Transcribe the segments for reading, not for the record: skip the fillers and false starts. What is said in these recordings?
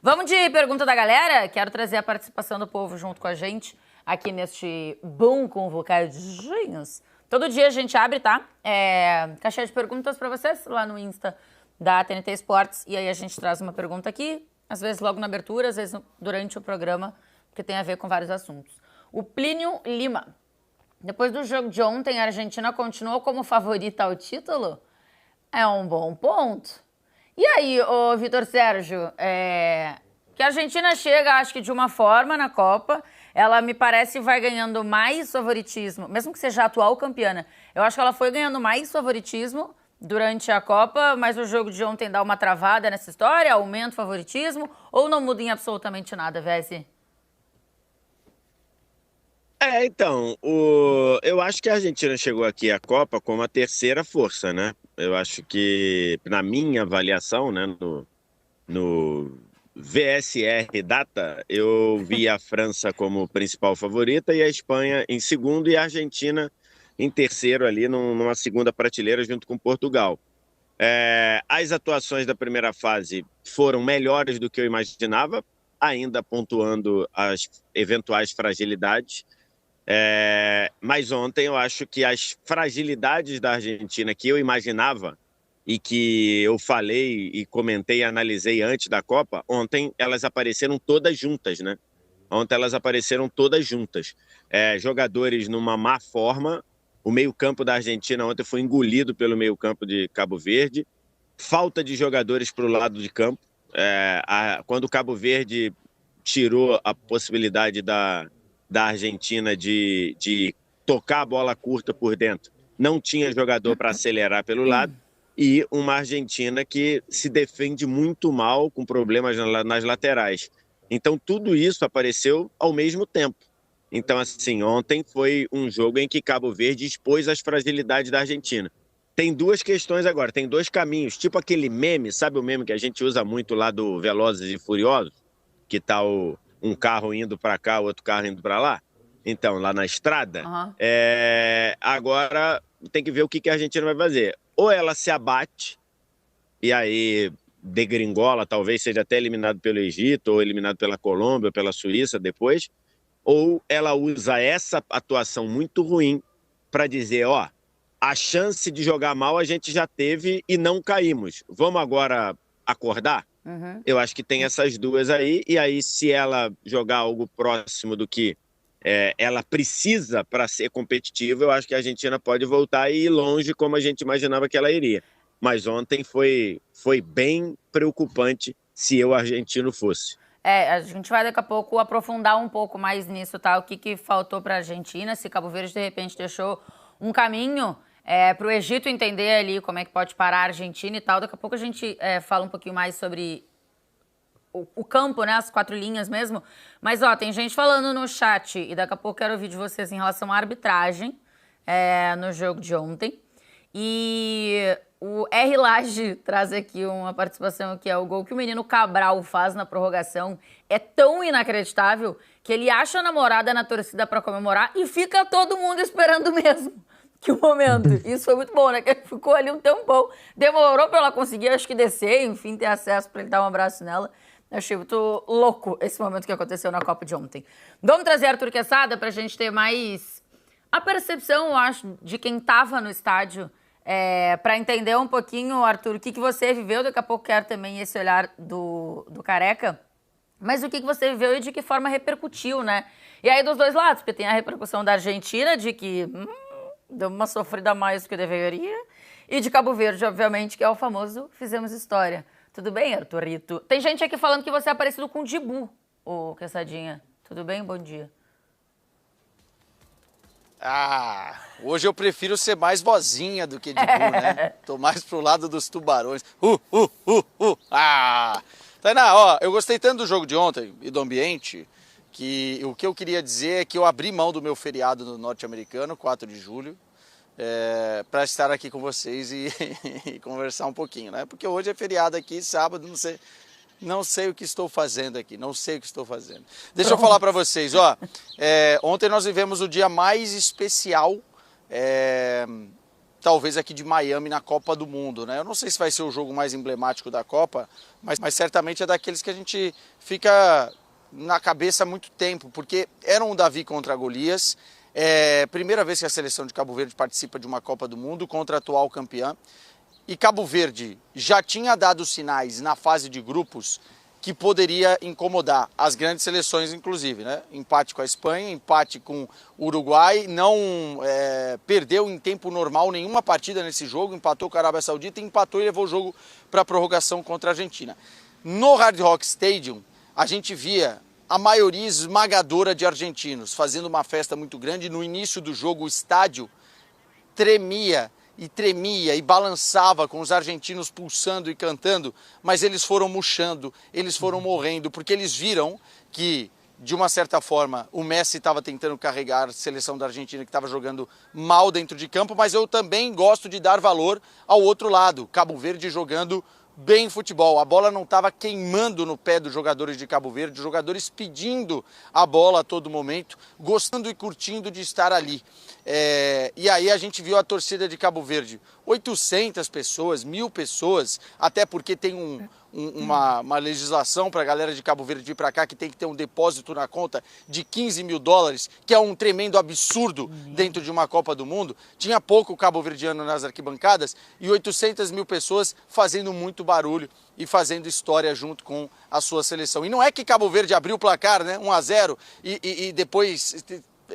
Vamos de pergunta da galera? Quero trazer a participação do povo junto com a gente aqui neste bom convocadinhos. Todo dia a gente abre, tá? Caixinha de perguntas pra vocês lá no Insta da TNT Esportes. E aí a gente traz uma pergunta aqui, às vezes logo na abertura, às vezes durante o programa, porque tem a ver com vários assuntos. O Plínio Lima. Depois do jogo de ontem, a Argentina continuou como favorita ao título? É um bom ponto. E aí, ô Vitor Sérgio, que a Argentina chega, acho que de uma forma na Copa, ela me parece vai ganhando mais favoritismo, mesmo que seja a atual campeã. Eu acho que ela foi ganhando mais favoritismo durante a Copa, mas o jogo de ontem dá uma travada nessa história, aumenta o favoritismo, ou não muda em absolutamente nada, Vessi? Então, eu acho que a Argentina chegou aqui à Copa como a terceira força, né? Eu acho que, na minha avaliação, né, no VSR Data, eu vi a França como principal favorita e a Espanha em segundo e a Argentina em terceiro ali, numa segunda prateleira junto com Portugal. As atuações da primeira fase foram melhores do que eu imaginava, ainda pontuando as eventuais fragilidades. Mas ontem eu acho que as fragilidades da Argentina que eu imaginava e que eu falei e comentei e analisei antes da Copa, ontem elas apareceram todas juntas, né? Ontem elas apareceram todas juntas. Jogadores numa má forma, o meio-campo da Argentina ontem foi engolido pelo meio-campo de Cabo Verde, falta de jogadores para o lado de campo. Quando o Cabo Verde tirou a possibilidade da Argentina de tocar a bola curta por dentro, não tinha jogador para acelerar pelo lado, e uma Argentina que se defende muito mal, com problemas nas laterais. Então, tudo isso apareceu ao mesmo tempo. Então, assim, ontem foi um jogo em que Cabo Verde expôs as fragilidades da Argentina. Tem duas questões agora, tem dois caminhos, tipo aquele meme, sabe o meme que a gente usa muito lá do Velozes e Furiosos? Que tá um carro indo para cá, outro carro indo para lá? Então, lá na estrada. Uhum. Agora tem que ver o que a Argentina vai fazer. Ou ela se abate, e aí degringola, talvez seja até eliminado pelo Egito, ou eliminado pela Colômbia, ou pela Suíça depois, ou ela usa essa atuação muito ruim para dizer, ó, a chance de jogar mal a gente já teve e não caímos. Vamos agora acordar? Uhum. Eu acho que tem essas duas aí, e aí se ela jogar algo próximo do que ela precisa para ser competitiva, eu acho que a Argentina pode voltar e ir longe como a gente imaginava que ela iria. Mas ontem foi bem preocupante se eu argentino fosse. A gente vai daqui a pouco aprofundar um pouco mais nisso, tá? O que faltou para a Argentina, se Cabo Verde de repente deixou um caminho para o Egito entender ali como é que pode parar a Argentina e tal. Daqui a pouco a gente fala um pouquinho mais sobre o campo, né? As quatro linhas mesmo. Mas, ó, tem gente falando no chat e daqui a pouco eu quero ouvir de vocês em relação à arbitragem no jogo de ontem. E o R. Lage traz aqui uma participação que é o gol que o menino Cabral faz na prorrogação. É tão inacreditável que ele acha a namorada na torcida pra comemorar e fica todo mundo esperando mesmo que o momento. Isso foi muito bom, né? Que ele ficou ali um tempão. Demorou pra ela conseguir, acho que descer, enfim, ter acesso pra ele dar um abraço nela. Eu achei muito louco esse momento que aconteceu na Copa de ontem. Vamos trazer Arthur Quesada pra gente ter mais a percepção, eu acho, de quem tava no estádio. Para entender um pouquinho, Arthur, o que você viveu. Daqui a pouco quero também esse olhar do Careca. Mas o que você viveu e de que forma repercutiu, né? E aí dos dois lados, porque tem a repercussão da Argentina, de que deu uma sofrida a mais do que deveria, e de Cabo Verde, obviamente, que é o famoso fizemos história. Tudo bem, Arthurito? Tem gente aqui falando que você é parecido com o Dibu, ô Quesadinha. Tudo bem? Bom dia. Hoje eu prefiro ser mais vozinha do que Dibu, né? Tô mais pro lado dos tubarões. Tainá, ó, eu gostei tanto do jogo de ontem e do ambiente, que o que eu queria dizer é que eu abri mão do meu feriado no norte-americano, 4 de julho, para estar aqui com vocês e conversar um pouquinho, né? Porque hoje é feriado aqui, sábado, não sei o que estou fazendo aqui, não sei o que estou fazendo. Deixa eu falar para vocês, ontem nós vivemos o dia mais especial talvez aqui de Miami na Copa do Mundo, né? Eu não sei se vai ser o jogo mais emblemático da Copa, mas certamente é daqueles que a gente fica na cabeça há muito tempo, porque era um Davi contra Golias, primeira vez que a seleção de Cabo Verde participa de uma Copa do Mundo contra a atual campeã, e Cabo Verde já tinha dado sinais na fase de grupos que poderia incomodar as grandes seleções, inclusive, né? Empate com a Espanha, empate com o Uruguai, não perdeu em tempo normal nenhuma partida nesse jogo, empatou com a Arábia Saudita, empatou e levou o jogo para a prorrogação contra a Argentina. No Hard Rock Stadium, a gente via a maioria esmagadora de argentinos fazendo uma festa muito grande. No início do jogo, o estádio tremia e balançava com os argentinos pulsando e cantando, mas eles foram murchando, eles foram morrendo, porque eles viram que, de uma certa forma, o Messi estava tentando carregar a seleção da Argentina, que estava jogando mal dentro de campo, mas eu também gosto de dar valor ao outro lado, Cabo Verde jogando bem futebol. A bola não estava queimando no pé dos jogadores de Cabo Verde, os jogadores pedindo a bola a todo momento, gostando e curtindo de estar ali. E aí a gente viu a torcida de Cabo Verde, 800 pessoas, 1000 pessoas, até porque tem uma legislação para a galera de Cabo Verde vir para cá que tem que ter um depósito na conta de $15 mil, que é um tremendo absurdo dentro de uma Copa do Mundo. Tinha pouco cabo-verdiano nas arquibancadas e 800 mil pessoas fazendo muito barulho e fazendo história junto com a sua seleção. E não é que Cabo Verde abriu o placar, né, 1-0 e depois,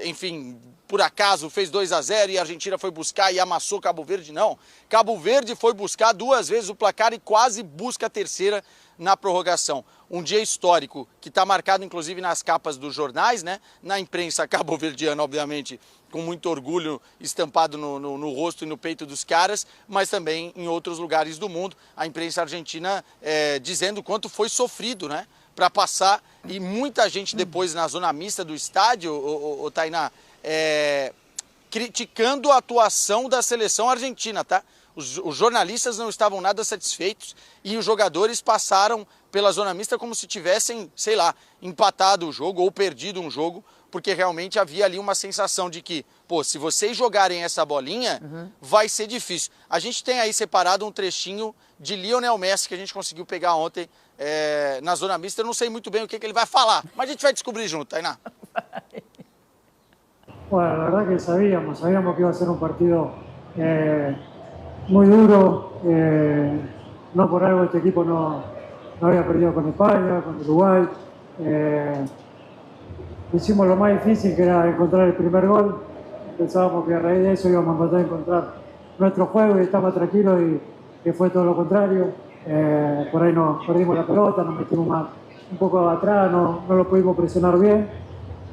enfim, por acaso fez 2-0 e a Argentina foi buscar e amassou Cabo Verde, não. Cabo Verde foi buscar 2 vezes o placar e quase busca a terceira na prorrogação. Um dia histórico que está marcado inclusive nas capas dos jornais, né? Na imprensa cabo-verdiana, obviamente, com muito orgulho estampado no rosto e no peito dos caras, mas também em outros lugares do mundo. A imprensa argentina dizendo o quanto foi sofrido, né? Para passar, e muita gente depois na zona mista do estádio, o Tainá, criticando a atuação da seleção argentina, tá? Os jornalistas não estavam nada satisfeitos e os jogadores passaram pela zona mista como se tivessem, sei lá, empatado o jogo ou perdido um jogo, porque realmente havia ali uma sensação de que, pô, se vocês jogarem essa bolinha, vai ser difícil. A gente tem aí separado um trechinho de Lionel Messi que a gente conseguiu pegar ontem na zona mista. Eu não sei muito bem o que ele vai falar, mas a gente vai descobrir junto, Tainá. Bueno, la verdad que sabíamos que iba a ser un partido muy duro. No por algo este equipo no había perdido con España, con Uruguay. Hicimos lo más difícil, que era encontrar el primer gol. Pensábamos que a raíz de eso íbamos a tratar de encontrar nuestro juego y estar más tranquilos, y que fue todo lo contrario. Por ahí nos perdimos la pelota, nos metimos más un poco atrás, no lo pudimos presionar bien.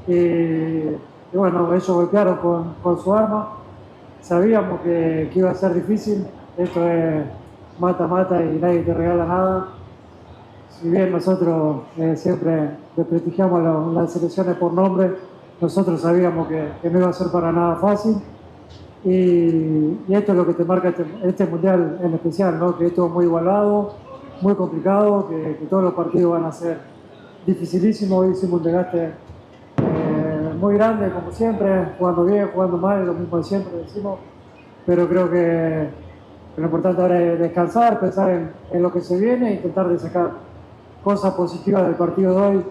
Y bueno, ellos golpearon con su arma. Sabíamos que iba a ser difícil. Esto es mata-mata y nadie te regala nada. Si bien nosotros siempre desprestigiamos las selecciones por nombre, nosotros sabíamos que no iba a ser para nada fácil. Y esto es lo que te marca este mundial en especial, ¿no? Que esto es muy igualado, muy complicado, que todos los partidos van a ser dificilísimos. Hoy hicimos un desgaste muy grande, como siempre, jugando bien, jugando mal, lo mismo de siempre decimos, pero creo que lo importante ahora es descansar, pensar en lo que se viene e intentar de sacar cosas positivas del partido de hoy,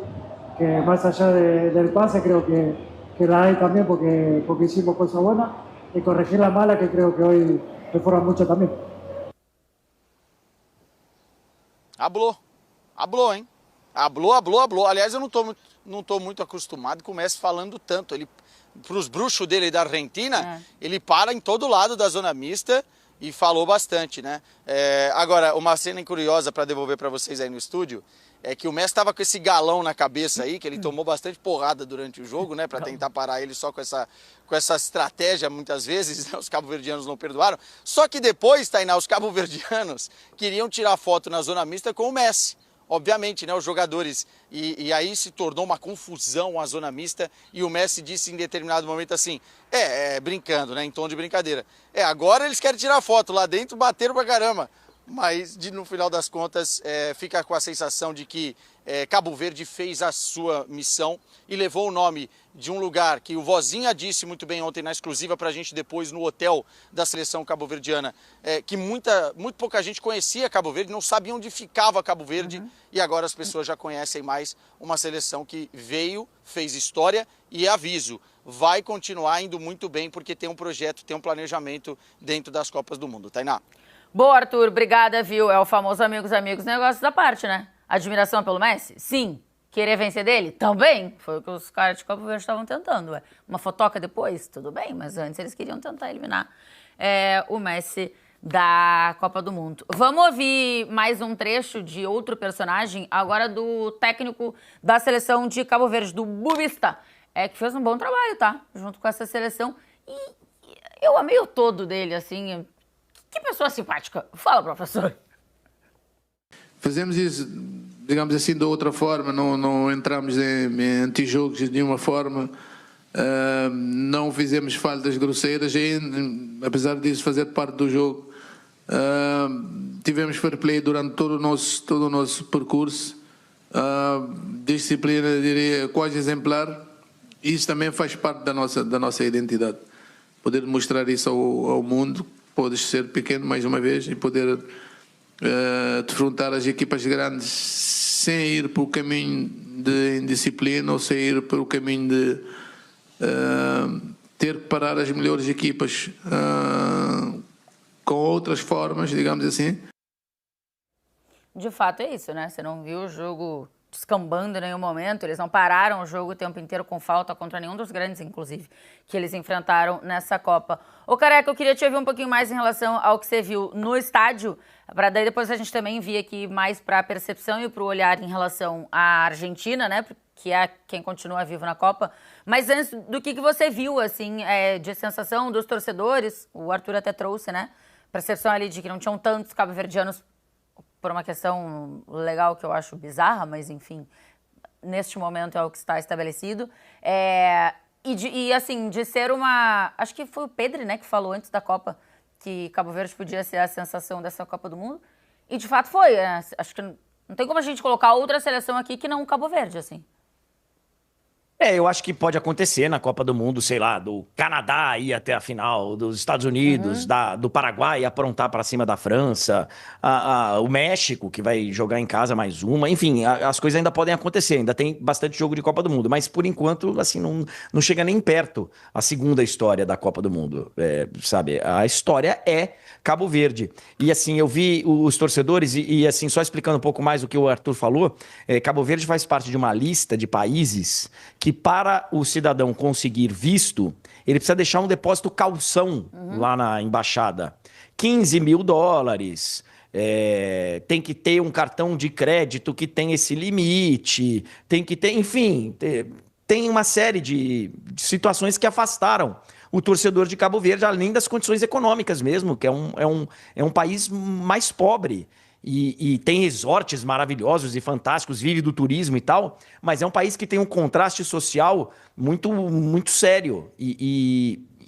que más allá del pase creo que la hay también porque hicimos cosas buenas, y corregir la mala, que creo que hoy fueron mucho también. Hablou, hein? Hablou. Aliás, eu não tô muito acostumado com o Messi falando tanto. Ele, pros bruxos dele da Argentina, ele para em todo lado da zona mista e falou bastante, né? Agora, uma cena curiosa para devolver para vocês aí no estúdio é que o Messi estava com esse galão na cabeça aí, que ele tomou bastante porrada durante o jogo, né? Para tentar parar ele só com essa estratégia, muitas vezes, né? Os cabo-verdianos não perdoaram. Só que depois, Tainá, os cabo-verdianos queriam tirar foto na zona mista com o Messi. Obviamente, né, os jogadores, e aí se tornou uma confusão a zona mista, e o Messi disse em determinado momento assim, brincando, né, em tom de brincadeira, agora eles querem tirar foto, lá dentro bateram pra caramba, mas no final das contas fica com a sensação de que Cabo Verde fez a sua missão e levou o nome de um lugar que o Vozinha disse muito bem ontem na exclusiva para a gente depois no hotel da seleção cabo-verdiana, que muito pouca gente conhecia Cabo Verde, não sabia onde ficava Cabo Verde, e agora as pessoas já conhecem mais uma seleção que veio, fez história e aviso, vai continuar indo muito bem porque tem um projeto, tem um planejamento dentro das Copas do Mundo. Tainá. Boa, Arthur. Obrigada, viu? É o famoso amigos, negócios da parte, né? Admiração pelo Messi? Sim. Querer vencer dele? Também. Foi o que os caras de Cabo Verde estavam tentando. Ué. Uma fotoca depois? Tudo bem, mas antes eles queriam tentar eliminar o Messi da Copa do Mundo. Vamos ouvir mais um trecho de outro personagem, agora do técnico da seleção de Cabo Verde, do Bubista, que fez um bom trabalho, tá? Junto com essa seleção. E eu amei o todo dele, assim. Que pessoa simpática. Fala, professor. Fazemos isso, digamos assim, de outra forma, não entramos em antijogos de nenhuma forma, não fizemos faltas grosseiras, e, apesar disso fazer parte do jogo, tivemos fair play durante todo o nosso percurso, disciplina, diria, quase exemplar, e isso também faz parte da nossa identidade. Poder mostrar isso ao mundo, podes ser pequeno mais uma vez e poder defrontar as equipas grandes sem ir pelo caminho de indisciplina ou sem ir pelo caminho de ter que parar as melhores equipas com outras formas, digamos assim. De fato é isso, né? Você não viu o jogo descambando em nenhum momento, eles não pararam o jogo o tempo inteiro com falta contra nenhum dos grandes, inclusive, que eles enfrentaram nessa Copa. Ô, Careca, eu queria te ouvir um pouquinho mais em relação ao que você viu no estádio, para daí depois a gente também vir aqui mais para a percepção e para o olhar em relação à Argentina, né, que é quem continua vivo na Copa. Mas antes, do que você viu, assim, de sensação dos torcedores, o Arthur até trouxe, né, percepção ali de que não tinham tantos cabo-verdianos por uma questão legal que eu acho bizarra, mas enfim, neste momento é o que está estabelecido. E assim, de ser uma... Acho que foi o Pedri, né, que falou antes da Copa que Cabo Verde podia ser a sensação dessa Copa do Mundo. E de fato foi. Acho que não tem como a gente colocar outra seleção aqui que não o Cabo Verde, assim. Eu acho que pode acontecer na Copa do Mundo, sei lá, do Canadá ir até a final, dos Estados Unidos, do Paraguai aprontar para cima da França, o México, que vai jogar em casa mais uma. Enfim, as coisas ainda podem acontecer, ainda tem bastante jogo de Copa do Mundo, mas por enquanto, assim, não chega nem perto a segunda história da Copa do Mundo, sabe? A história é Cabo Verde. E assim, eu vi os torcedores e assim, só explicando um pouco mais o que o Arthur falou, Cabo Verde faz parte de uma lista de países que para o cidadão conseguir visto, ele precisa deixar um depósito calção lá na embaixada. $15 mil, tem que ter um cartão de crédito que tem esse limite, tem que ter, enfim, tem uma série de situações que afastaram o torcedor de Cabo Verde, além das condições econômicas mesmo, que é um país mais pobre. E tem resorts maravilhosos e fantásticos, vive do turismo e tal, mas é um país que tem um contraste social muito, muito sério.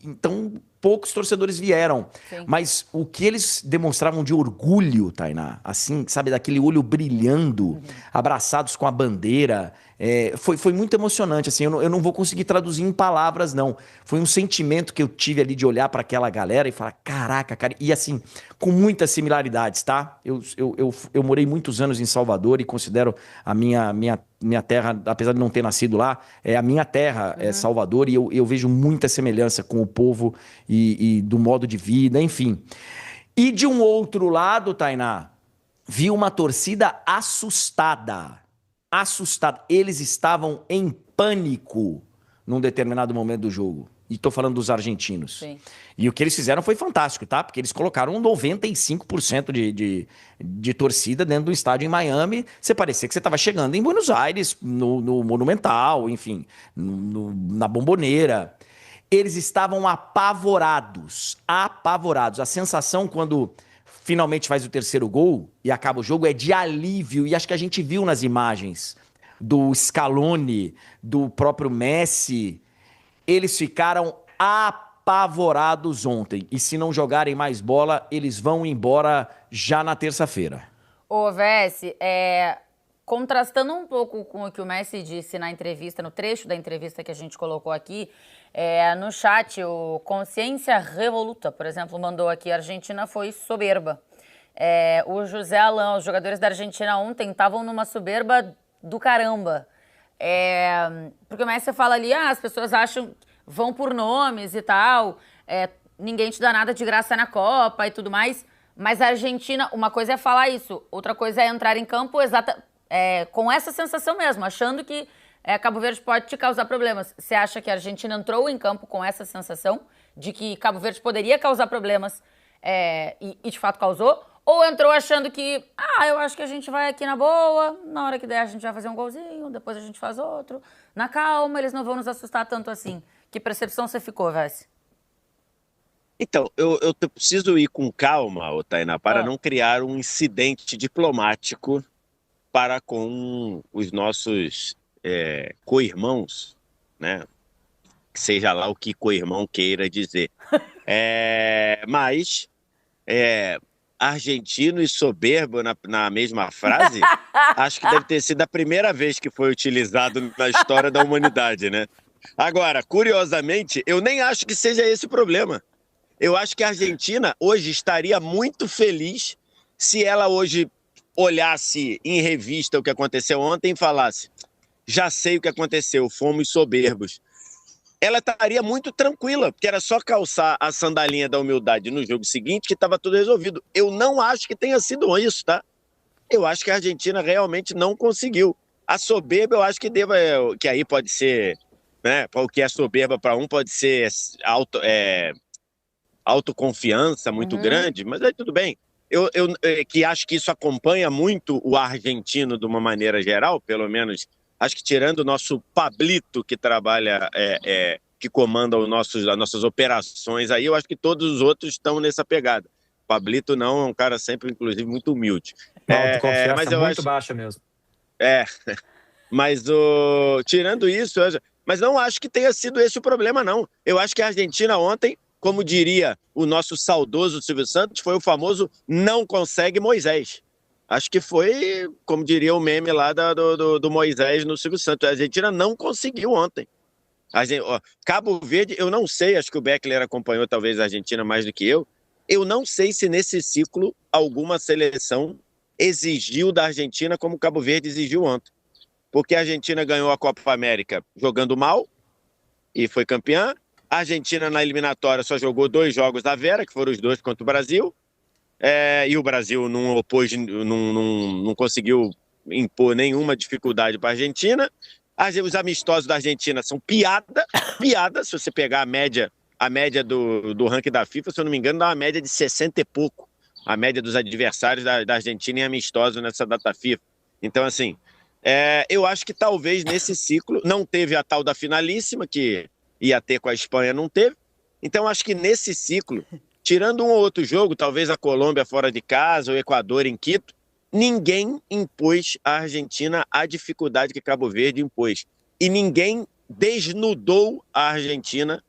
Então, poucos torcedores vieram. Sim. Mas o que eles demonstravam de orgulho, Tainá, assim, sabe, daquele olho brilhando, abraçados com a bandeira, foi muito emocionante, assim, eu não vou conseguir traduzir em palavras, não. Foi um sentimento que eu tive ali de olhar para aquela galera e falar, caraca, cara, e assim, com muitas similaridades, tá? Eu morei muitos anos em Salvador e considero a minha terra, apesar de não ter nascido lá, é a minha terra, é Salvador, e eu vejo muita semelhança com o povo e do modo de vida, enfim. E de um outro lado, Tainá, vi uma torcida assustada. Eles estavam em pânico num determinado momento do jogo. E tô falando dos argentinos. Sim. E o que eles fizeram foi fantástico, tá? Porque eles colocaram 95% de torcida dentro do estádio em Miami. Você parecia que você estava chegando em Buenos Aires, no Monumental, enfim, na Bombonera. Eles estavam apavorados. A sensação quando finalmente faz o terceiro gol e acaba o jogo é de alívio. E acho que a gente viu nas imagens do Scaloni, do próprio Messi. Eles ficaram apavorados. apavorados ontem. E se não jogarem mais bola, eles vão embora já na terça-feira. Ô, Vessi, contrastando um pouco com o que o Messi disse na entrevista, no trecho da entrevista que a gente colocou aqui, no chat, o Consciência Revoluta, por exemplo, mandou aqui: a Argentina foi soberba. O José Alain, os jogadores da Argentina ontem estavam numa soberba do caramba. Porque o Messi fala ali, as pessoas acham, vão por nomes e tal, ninguém te dá nada de graça na Copa e tudo mais, mas a Argentina, uma coisa é falar isso, outra coisa é entrar em campo com essa sensação mesmo, achando que Cabo Verde pode te causar problemas. Você acha que a Argentina entrou em campo com essa sensação de que Cabo Verde poderia causar problemas e de fato causou? Ou entrou achando que, eu acho que a gente vai aqui na boa, na hora que der a gente vai fazer um golzinho, depois a gente faz outro, na calma, eles não vão nos assustar tanto assim. Que percepção você ficou, Vessi? Então, eu preciso ir com calma, Tainá, para não criar um incidente diplomático para com os nossos co-irmãos, né? Seja lá o que co-irmão queira dizer. Mas argentino e soberbo na mesma frase, acho que deve ter sido a primeira vez que foi utilizado na história da humanidade, né? Agora, curiosamente, eu nem acho que seja esse o problema. Eu acho que a Argentina hoje estaria muito feliz se ela hoje olhasse em revista o que aconteceu ontem e falasse: já sei o que aconteceu, fomos soberbos. Ela estaria muito tranquila, porque era só calçar a sandalinha da humildade no jogo seguinte que estava tudo resolvido. Eu não acho que tenha sido isso, tá? Eu acho que a Argentina realmente não conseguiu. A soberba eu acho que que aí pode ser, né? O que é soberba para um pode ser autoconfiança muito grande, mas aí tudo bem. Eu que acho que isso acompanha muito o argentino de uma maneira geral, pelo menos, acho que tirando o nosso Pablito, que trabalha, que comanda as nossas operações aí, eu acho que todos os outros estão nessa pegada. Pablito não, é um cara sempre, inclusive, muito humilde. Autoconfiança mas eu muito baixa mesmo. Mas tirando isso, mas não acho que tenha sido esse o problema, não. Eu acho que a Argentina ontem, como diria o nosso saudoso Silvio Santos, foi o famoso não consegue Moisés. Acho que foi, como diria o meme lá do Moisés no Silvio Santos. A Argentina não conseguiu ontem. Cabo Verde, eu não sei, acho que o Beckler acompanhou talvez a Argentina mais do que eu. Eu não sei se nesse ciclo alguma seleção exigiu da Argentina como o Cabo Verde exigiu ontem. Porque a Argentina ganhou a Copa América jogando mal e foi campeã. A Argentina na eliminatória só jogou 2 jogos da Vera, que foram os 2 contra o Brasil. E o Brasil não conseguiu impor nenhuma dificuldade para a Argentina. Os amistosos da Argentina são piada. Se você pegar a média do ranking da FIFA, se eu não me engano, dá uma média de 60 e pouco. A média dos adversários da Argentina em amistosos nessa data FIFA. Então, assim, eu acho que talvez nesse ciclo não teve a tal da finalíssima, que ia ter com a Espanha, não teve. Então, acho que nesse ciclo, tirando um ou outro jogo, talvez a Colômbia fora de casa, o Equador em Quito, ninguém impôs à Argentina a dificuldade que Cabo Verde impôs. E ninguém desnudou a Argentina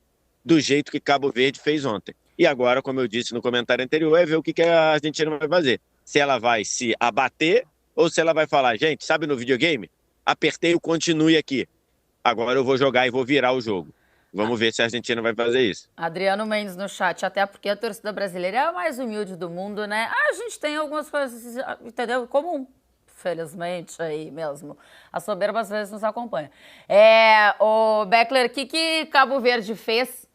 do jeito que Cabo Verde fez ontem. E agora, como eu disse no comentário anterior, é ver o que a Argentina vai fazer. Se ela vai se abater ou se ela vai falar: gente, sabe no videogame? Apertei o continue aqui. Agora eu vou jogar e vou virar o jogo. Vamos ver se a Argentina vai fazer isso. Adriano Mendes no chat, até porque a torcida brasileira é a mais humilde do mundo, né? A gente tem algumas coisas, entendeu? Comum, felizmente, aí mesmo. A soberba às vezes nos acompanha. O Beckler, o que Cabo Verde fez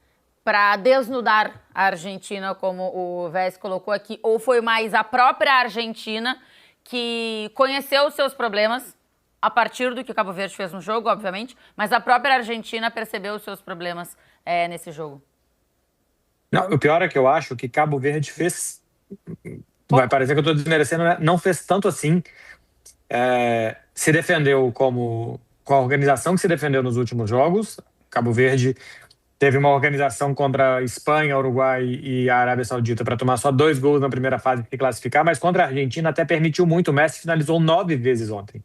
para desnudar a Argentina, como o Vess colocou aqui? Ou foi mais a própria Argentina que conheceu os seus problemas a partir do que o Cabo Verde fez no jogo, obviamente, mas a própria Argentina percebeu os seus problemas nesse jogo? Não, o pior é que eu acho que Cabo Verde fez... Vai parecer que eu estou desmerecendo, né? Não fez tanto assim. Se defendeu com a organização que se defendeu nos últimos jogos. Cabo Verde teve uma organização contra a Espanha, Uruguai e a Arábia Saudita para tomar só 2 gols na primeira fase e se classificar, mas contra a Argentina até permitiu muito. O Messi finalizou 9 vezes ontem.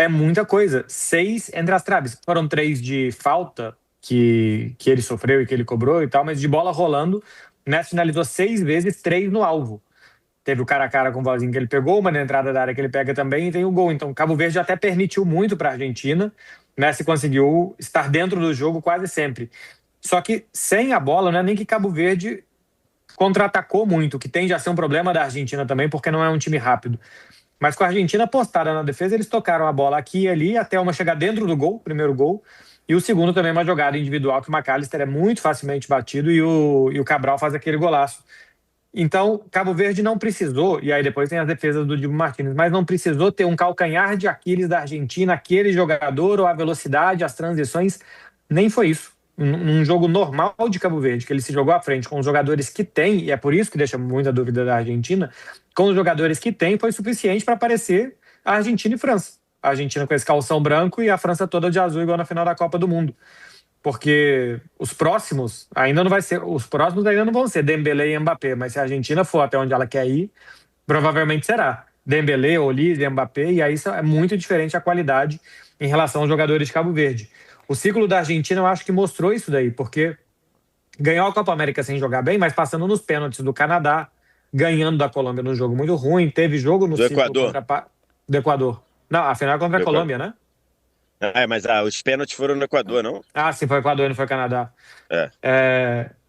É muita coisa. 6 entre as traves. Foram 3 de falta, que ele sofreu e que ele cobrou e tal, mas de bola rolando, o Messi finalizou 6 vezes, 3 no alvo. Teve o cara a cara com o Vozinho que ele pegou, uma na entrada da área que ele pega também e tem o gol. Então, Cabo Verde até permitiu muito para a Argentina. Messi conseguiu estar dentro do jogo quase sempre. Só que sem a bola, não é nem que Cabo Verde contra-atacou muito, que tende a ser um problema da Argentina também, porque não é um time rápido. Mas com a Argentina postada na defesa, eles tocaram a bola aqui e ali, até uma chegar dentro do gol, primeiro gol, e o segundo também uma jogada individual que o McAllister é muito facilmente batido e o Cabral faz aquele golaço. Então, Cabo Verde não precisou, e aí depois tem as defesas do Dibu Martínez, mas não precisou ter um calcanhar de Aquiles da Argentina, aquele jogador, ou a velocidade, as transições, nem foi isso. Num jogo normal de Cabo Verde, que ele se jogou à frente com os jogadores que tem, e é por isso que deixa muita dúvida da Argentina, com os jogadores que tem, foi suficiente para aparecer a Argentina e França. A Argentina com esse calção branco e a França toda de azul, igual na final da Copa do Mundo. Porque os próximos ainda não vão ser Dembélé e Mbappé, mas se a Argentina for até onde ela quer ir, provavelmente será Dembélé, Olise e Mbappé, e aí isso é muito diferente a qualidade em relação aos jogadores de Cabo Verde. O ciclo da Argentina eu acho que mostrou isso daí, porque ganhou a Copa América sem jogar bem, mas passando nos pênaltis do Canadá, ganhando da Colômbia num jogo muito ruim, teve jogo no ciclo Equador. Do Equador. Não, a final é contra a Colômbia, né? Mas os pênaltis foram no Equador, não? Sim, foi Equador, não foi Canadá.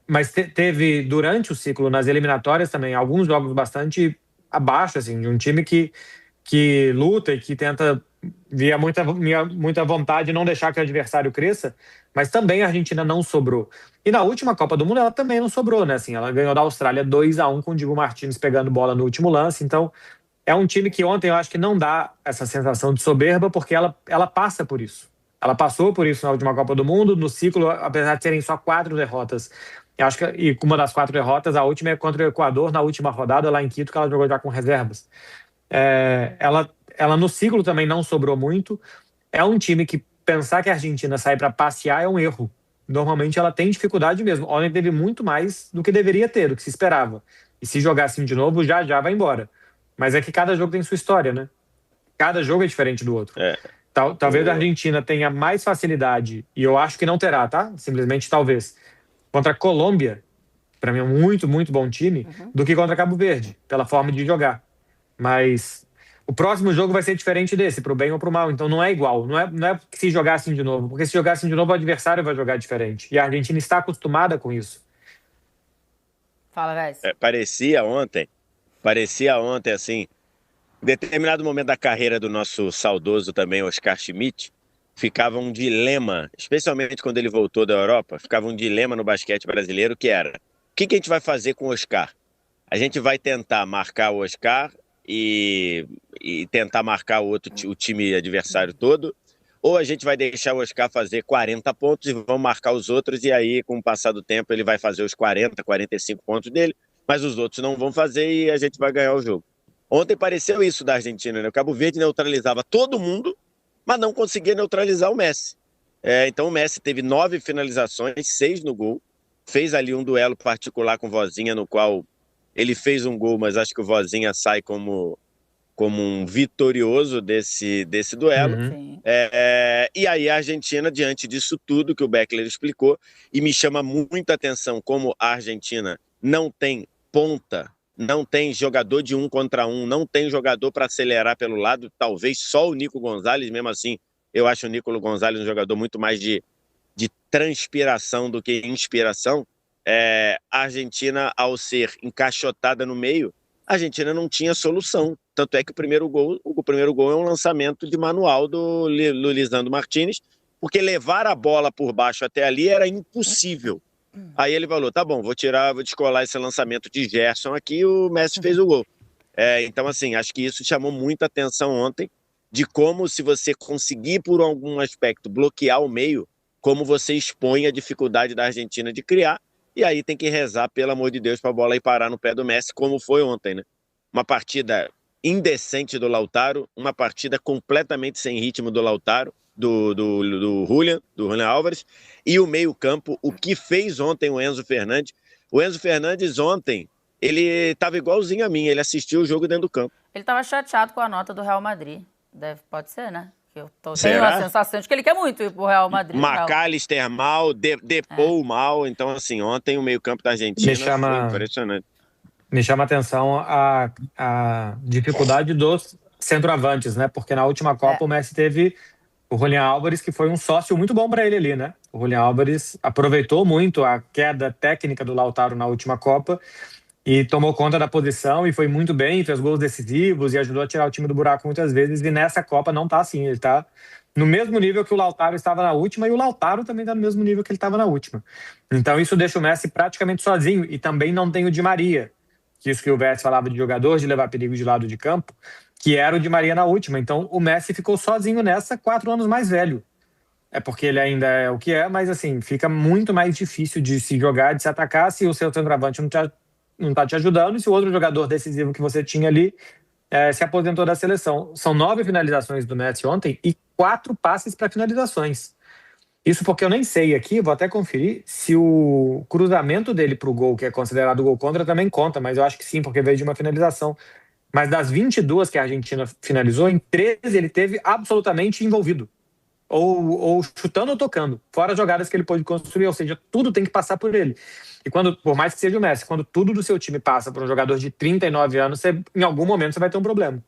Mas teve, durante o ciclo, nas eliminatórias também, alguns jogos bastante abaixo, assim, de um time que luta e que tenta, via muita vontade de não deixar que o adversário cresça, mas também a Argentina não sobrou. E na última Copa do Mundo ela também não sobrou, né? Assim, ela ganhou da Austrália 2-1 com o Dibu Martínez pegando bola no último lance, então é um time que ontem eu acho que não dá essa sensação de soberba, porque ela passa por isso. Ela passou por isso na última Copa do Mundo, no ciclo, apesar de serem só 4 derrotas. Eu acho que, e uma das 4 derrotas, a última é contra o Equador, na última rodada, lá em Quito, que ela jogou já com reservas. Ela no ciclo também não sobrou muito. É um time que pensar que a Argentina sai para passear é um erro. Normalmente ela tem dificuldade mesmo. Ontem teve muito mais do que deveria ter, do que se esperava. E se jogar assim de novo, já vai embora. Mas é que cada jogo tem sua história, né? Cada jogo é diferente do outro. Talvez a Argentina tenha mais facilidade, e eu acho que não terá, tá? Simplesmente talvez. Contra a Colômbia, para mim é um muito, muito bom time, do que contra Cabo Verde, pela forma de jogar. Mas o próximo jogo vai ser diferente desse, pro bem ou pro mal. Então não é igual. Não é que se jogar assim de novo. Porque se jogar assim de novo, o adversário vai jogar diferente. E a Argentina está acostumada com isso. Fala, Vez. Parecia ontem, assim, em determinado momento da carreira do nosso saudoso também, Oscar Schmidt, ficava um dilema, especialmente quando ele voltou da Europa, ficava um dilema no basquete brasileiro, que era: o que a gente vai fazer com o Oscar? A gente vai tentar marcar o Oscar e tentar marcar o time adversário todo, ou a gente vai deixar o Oscar fazer 40 pontos e vamos marcar os outros, e aí, com o passar do tempo, ele vai fazer os 40, 45 pontos dele, mas os outros não vão fazer e a gente vai ganhar o jogo. Ontem pareceu isso da Argentina, né? O Cabo Verde neutralizava todo mundo, mas não conseguia neutralizar o Messi. Então o Messi teve 9 finalizações, 6 no gol, fez ali um duelo particular com o Vozinha, no qual ele fez um gol, mas acho que o Vozinha sai como um vitorioso desse duelo. E aí a Argentina, diante disso tudo que o Beckler explicou, e me chama muita atenção como a Argentina não tem ponta, não tem jogador de 1 contra 1, não tem jogador para acelerar pelo lado, talvez só o Nico Gonzalez, mesmo assim, eu acho o Nico Gonzalez um jogador muito mais de transpiração do que inspiração. A Argentina, ao ser encaixotada no meio, a Argentina não tinha solução. Tanto é que o primeiro gol é um lançamento de manual do Lisandro Martínez, porque levar a bola por baixo até ali era impossível. Aí ele falou: tá bom, vou descolar esse lançamento de Gerson aqui, e o Messi fez o gol. Então, assim, acho que isso chamou muita atenção ontem, de como, se você conseguir, por algum aspecto, bloquear o meio, como você expõe a dificuldade da Argentina de criar, e aí tem que rezar, pelo amor de Deus, para a bola ir parar no pé do Messi, como foi ontem, né? Uma partida indecente do Lautaro, uma partida completamente sem ritmo do Lautaro, do Julián Álvares, e o meio-campo, o que fez ontem o Enzo Fernandes. O Enzo Fernandes ontem, ele estava igualzinho a mim, ele assistiu o jogo dentro do campo. Ele estava chateado com a nota do Real Madrid. Pode ser, né? Eu tenho Será? a sensação de que ele quer muito ir pro Real Madrid. McAllister mal, Depou mal. Então, assim, ontem o meio-campo da Argentina foi impressionante. Me chama a atenção a dificuldade dos centroavantes, né? Porque na última Copa o Messi teve o Julián Álvares, que foi um sócio muito bom para ele ali, né? O Julián Álvares aproveitou muito a queda técnica do Lautaro na última Copa e tomou conta da posição e foi muito bem, fez gols decisivos e ajudou a tirar o time do buraco muitas vezes. E nessa Copa não tá assim, ele tá no mesmo nível que o Lautaro estava na última e o Lautaro também tá no mesmo nível que ele estava na última. Então isso deixa o Messi praticamente sozinho e também não tem o Di Maria, que isso que o Vélez falava de jogador, de levar perigo de lado de campo, que era o Di Maria na última. Então o Messi ficou sozinho nessa, 4 anos mais velho. É porque ele ainda é o que é, mas assim, fica muito mais difícil de se jogar, de se atacar, se o seu centroavante não tá te ajudando e se o outro jogador decisivo que você tinha ali se aposentou da seleção. São 9 finalizações do Messi ontem e 4 passes para finalizações. Isso porque eu nem sei aqui, vou até conferir, se o cruzamento dele pro gol, que é considerado gol contra, também conta, mas eu acho que sim, porque veio de uma finalização. Mas das 22 que a Argentina finalizou, em 13 ele teve absolutamente envolvido. Ou chutando ou tocando, fora as jogadas que ele pôde construir, ou seja, tudo tem que passar por ele. E por mais que seja o Messi, quando tudo do seu time passa por um jogador de 39 anos, em algum momento você vai ter um problema.